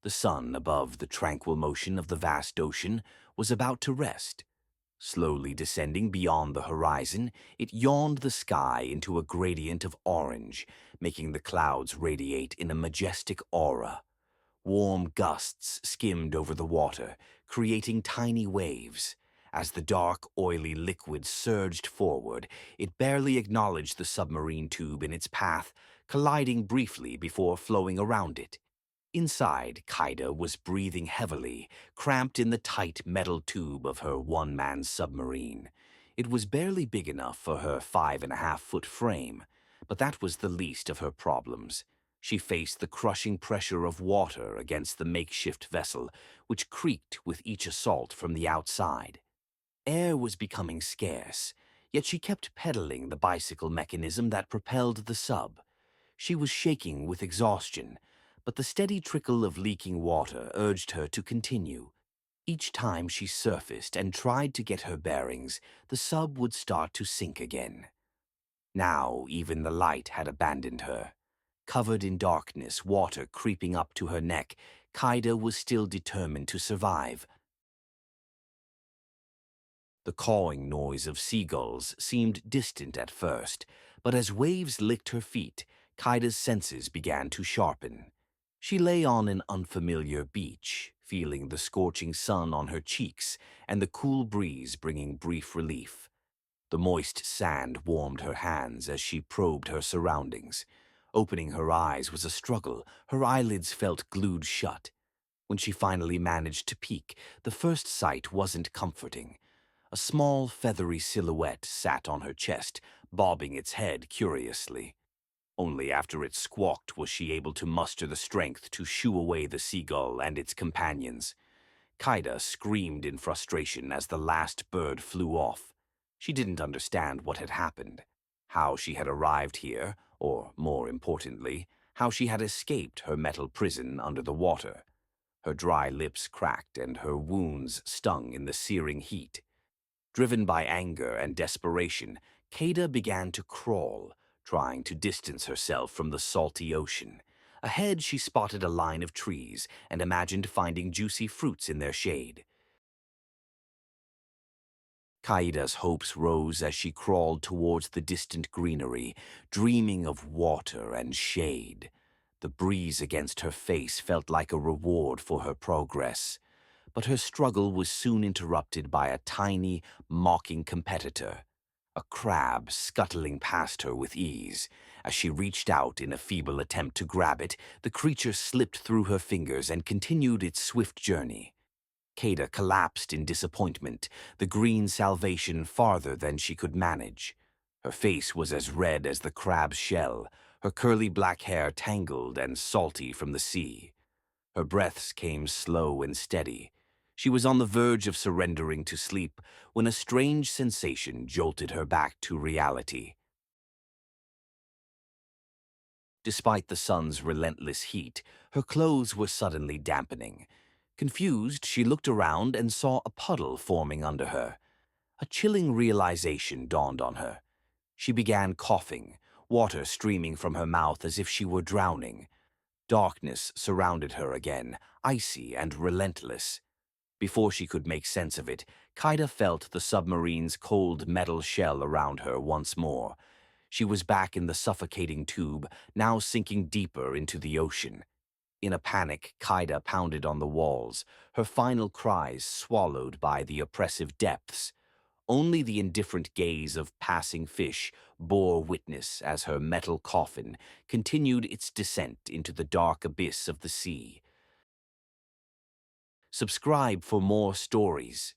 The sun, above the tranquil motion of the vast ocean, was about to rest. Slowly descending beyond the horizon, it yawned the sky into a gradient of orange, making the clouds radiate in a majestic aura. Warm gusts skimmed over the water, creating tiny waves. As the dark, oily liquid surged forward, it barely acknowledged the submarine tube in its path, colliding briefly before flowing around it. Inside, Kaida was breathing heavily, cramped in the tight metal tube of her one-man submarine. It was barely big enough for her 5.5-foot frame, but that was the least of her problems. She faced the crushing pressure of water against the makeshift vessel, which creaked with each assault from the outside. Air was becoming scarce, yet she kept pedaling the bicycle mechanism that propelled the sub. She was shaking with exhaustion, but the steady trickle of leaking water urged her to continue. Each time she surfaced and tried to get her bearings, the sub would start to sink again. Now even the light had abandoned her. Covered in darkness, water creeping up to her neck, Kaida was still determined to survive. The cawing noise of seagulls seemed distant at first, but as waves licked her feet, Kaida's senses began to sharpen. She lay on an unfamiliar beach, feeling the scorching sun on her cheeks and the cool breeze bringing brief relief. The moist sand warmed her hands as she probed her surroundings. Opening her eyes was a struggle. Her eyelids felt glued shut. When she finally managed to peek, the first sight wasn't comforting. A small, feathery silhouette sat on her chest, bobbing its head curiously. Only after it squawked was she able to muster the strength to shoo away the seagull and its companions. Kaida screamed in frustration as the last bird flew off. She didn't understand what had happened, how she had arrived here, or, more importantly, how she had escaped her metal prison under the water. Her dry lips cracked and her wounds stung in the searing heat. Driven by anger and desperation, Kaida began to crawl, trying to distance herself from the salty ocean. Ahead, she spotted a line of trees and imagined finding juicy fruits in their shade. Kaida's hopes rose as she crawled towards the distant greenery, dreaming of water and shade. The breeze against her face felt like a reward for her progress. But her struggle was soon interrupted by a tiny, mocking competitor. A crab scuttling past her with ease. As she reached out in a feeble attempt to grab it, the creature slipped through her fingers and continued its swift journey. Kaida collapsed in disappointment, the green salvation farther than she could manage. Her face was as red as the crab's shell, her curly black hair tangled and salty from the sea. Her breaths came slow and steady. She was on the verge of surrendering to sleep when a strange sensation jolted her back to reality. Despite the sun's relentless heat, her clothes were suddenly dampening. Confused, she looked around and saw a puddle forming under her. A chilling realization dawned on her. She began coughing, water streaming from her mouth as if she were drowning. Darkness surrounded her again, icy and relentless. Before she could make sense of it, Kaida felt the submarine's cold metal shell around her once more. She was back in the suffocating tube, now sinking deeper into the ocean. In a panic, Kaida pounded on the walls, her final cries swallowed by the oppressive depths. Only the indifferent gaze of passing fish bore witness as her metal coffin continued its descent into the dark abyss of the sea. Subscribe for more stories.